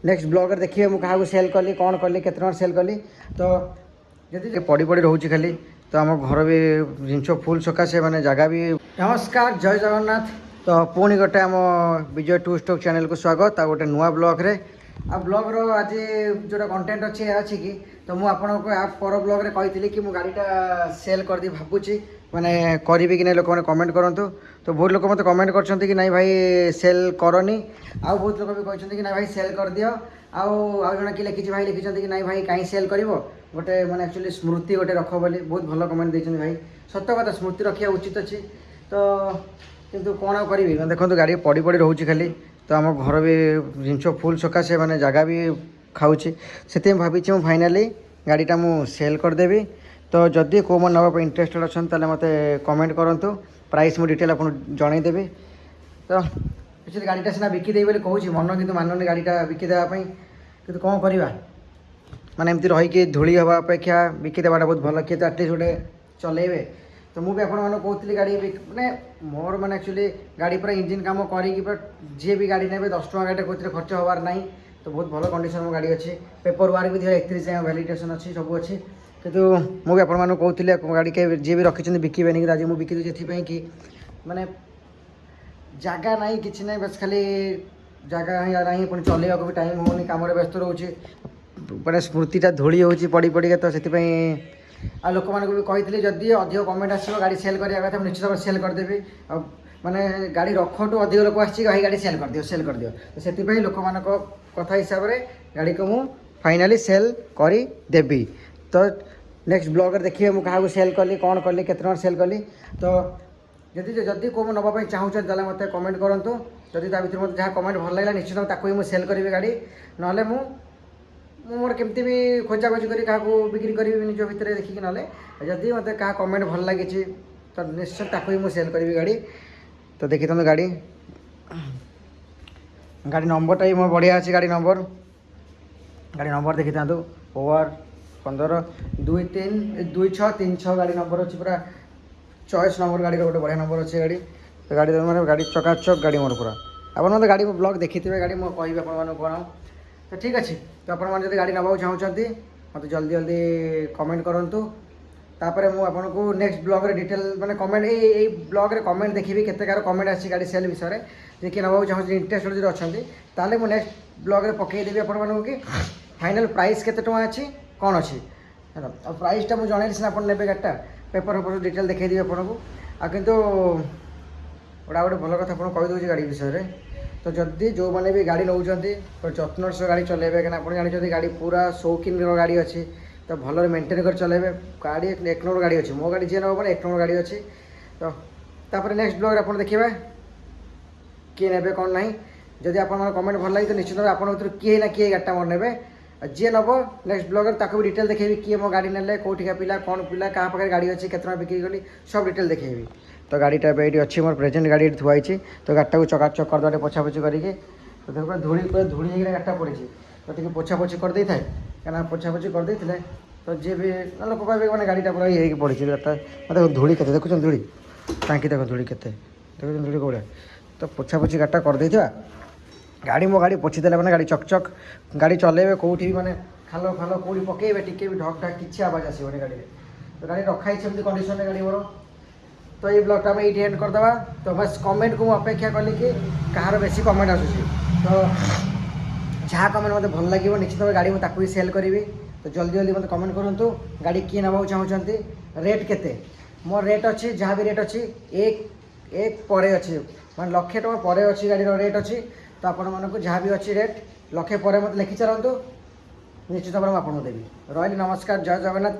Next blogger देखिए मुझे क्या सेल कली कौन कली केत सेल कली तो जब पड़ी पड़ी रोचे खाली तो आम घर भी जिनस फुल सकाशे मैंने जगह भी। नमस्कार जय जगन्नाथ। तो पुणी गोटे आम विजय टू स्टॉक चैनल को स्वागत आ गोटे नुआ ब्लॉग रे आ ब्लॉगर आज जोटा कंटेंट अच्छे कि तो मुझे पर ब्लॉग कही कि गाड़ीटा सेल कर दी भावुची मैंने करी कि नहीं लोक मैंने कमेंट करूँ। तो बहुत लोग मत कमेंट कर नहीं भाई सेल करनी आउ बहुत लोग भी कहते कि ना भाई सेल कर दियो आउ जन कि लिखी भाई लिखिं कि ना भाई कहीं सेल कर गोटे मैंने एक्चुअली स्मृति गोटे रख बोली बहुत भल कमेंट देते भाई सत कथा स्मृति रखा उचित अच्छी। तो किंतु कौन करी देखो गाड़ी पड़ी पड़ी रोचे खाली तो आम घर भी जिनस फुल सकाशे मैंने जगह भी खाऊँगी से भाई फाइनाली गाड़ीटा मु सेल करदेवी। तो जदि को मन नाप इंटरेस्टेड अच्छा मत कमेंट करूँ प्राइस मुझे डिटेल आपको जनईदेवी। तो एक्चुअली गाड़ीटा सीना बिकिदेवी बोली कहूँ मन कि मानुनी गाड़ीटा बिकिदेवाई कि कौन करवा माने एमती रहीकि धूली हवा अपेक्षा बिकिदेवाटा बहुत भल किए तो आटलिस्ट गोटे चलेबे। तो मुझे आपको कहती गाड़ी मैंने मोर मैंने एक्चुअली गाड़ी पूरा इंजिन काम कर जी भी गाड़ी ने 10 टଙ୍କା गाड़ी कोई खर्च हबार ना तो बहुत भल कंडीशन में गाड़ी अच्छी पेपर वर्क भी 31 जाए वैलिडेसन अच्छी सब अच्छी कितु मुझे आपको कहती गाड़ी के जी भी रखी बिकेबे कि आज मुझे बिकी दूसरी कि मैंने जगह ना कि ना बस खाली जगह ना पुणी चलैया भी टाइम होनी कम व्यस्त रोचे मैंने स्मृतिटा धूली हो पड़ी पड़ी तो से आ लोक मैंने भी कही जदि अधिक कमेंट आसो गाड़ी सेल करा कथा निश्चित भाव सेल करदेवी आ माने गाड़ी रखटू अधिक लोक आसी गाड़ी सेल कर दियो तो से लोक मान कथा हिसाब से गाड़ी को मु फाइनाली सेल करदेवी। तो नेक्स्ट ब्लॉगर देखिए मुझे क्या सेल कली कौन कली केत सेल कली तो जदि को नापी चाहूँ मत कमेंट करूँ जदि भर मत जहाँ कमेंट भल लगे निश्चित ताकू ही सेल करी गाड़ी ना मोर केमती भी खोजा खोजी कर बिक्री करी निज भितर देखिए ना जदि मत क्या कमेंट भल लगी तो निश्चय ताकू ही सेल करी गाड़ी। तो देखी तुम गाड़ी नंबरटा भी मोर बढ़िया अच्छी गाड़ी नंबर देखी था OR 15 232636 गाड़ी नंबर अच्छी पूरा चॉइस नंबर गाड़ी गोटे बढ़िया नंबर अच्छी गाड़ी तो गाड़ी मैंने गाड़ी चकाचक गाड़ी मोर पूरा आप मतलब गाड़ी ब्लॉग देखी थे गाड़ी मुझे कहि कौन तो ठीक अच्छे। तो आप गाड़ी नवा चाहते मत जल्दी जल्दी कमेंट करूँ तापर मुझे नेक्स्ट ब्लॉग रे डिटेल मैंने कमेंट ये ब्लॉग रे कमेंट देखी केते कार कमेंट आसी गाड़ी सेल विषय जे कि नवा चाहते इंटरेस्ट जो अच्छा ताले मुझे नेक्स्ट ब्लॉग रे पकईदेवी आपको कि फाइनाल प्राइस केते टଙ୍କା अच्छी कौन अच्छी है प्राइसटा मुझे जनइली सीना आप ने गाड़ीटा पेपर फेपर डिटेल देखी आपको आ कितु गोटा गोटे भल कथा आपको कहीदे गाड़ी विषय तो जदि जो मैंने भी गाड़ी नौ जत्न सह गाड़ी चलेबे क्या आप जानते गाड़ी पूरा शौकीन गाड़ी अच्छी तो भल मेंटेन कर चलेबे गाड़ी एक नंबर गाड़ी अच्छी मो गाड़ी जी नब मैंने 1 नंबर गाड़ी अच्छी। तो नेक्स्ट ब्लॉग आप देखिए किए ने कौन ना जदि आप कमेंट भल लगे तो निश्चित भाव आप किए ना किए गाड़ीटा मोर ने जी नब नेक्स्ट ब्लॉगर ताको भी डिटेल देखी किए मो गाड़ी ने कौटिका पिला कौन पिला क्या पाखे गाड़ी अच्छी केतना बिक्री कली सब डिटेल देखी। तो गाड़ीटा ये अच्छी मोर प्रेजेंट गाड़ी थुआई तो गाड़ीटा को चकाचक करदे पोछापोछि करके तो देखो धूली पूरा धूली होकर गाड़ीटा पड़ी तो टी पोछापोछि कर दे था क्या पोछापोछि कर दे तो जी भी लोक कहे मैंने गाड़ीटा पूरा ये पड़ी गाड़ीटा मतलब धूली के देखुन धूली टाँकी देख धूली के देखुन धूली कौड़ा तो पोछापोछि गाड़ीटा कर दे गाड़ी मो गाड़ी पोछीदे मैंने गाड़ी चकचक गाड़ी चलेबे कौटी मैंने खाल फाल कौटी पकेबे टिके भी ढक ढक किसी आवाज आसोनी गाड़ी तो गाड़ी रखाई कंडीशन गाड़ी मोर। तो ये ब्लॉगटा आम ये एंड करदे तो बस कमेंट को अपेक्षा कली कि कहार बेसी कमेंट आसूसी तो जहाँ कमेंट मत भल लगे निश्चित भाव गाड़ी मुझे सेल करी तो जल्दी जल्दी मत कमेंट करूँ गाड़ी किए नवा चाहते रेट केते मोर रेट अच्छी जहाँ भी रेट अच्छी एक पर अच्छी मैं 1 लाख टଙ୍କା पर अच्छी गाड़ी रेट अच्छी तो आपको जहाँ भी अच्छी रेट 1 लाख पर मत लिखि चलतु निश्चित भाव आपको देवी रही। नमस्कार जय जगन्नाथ।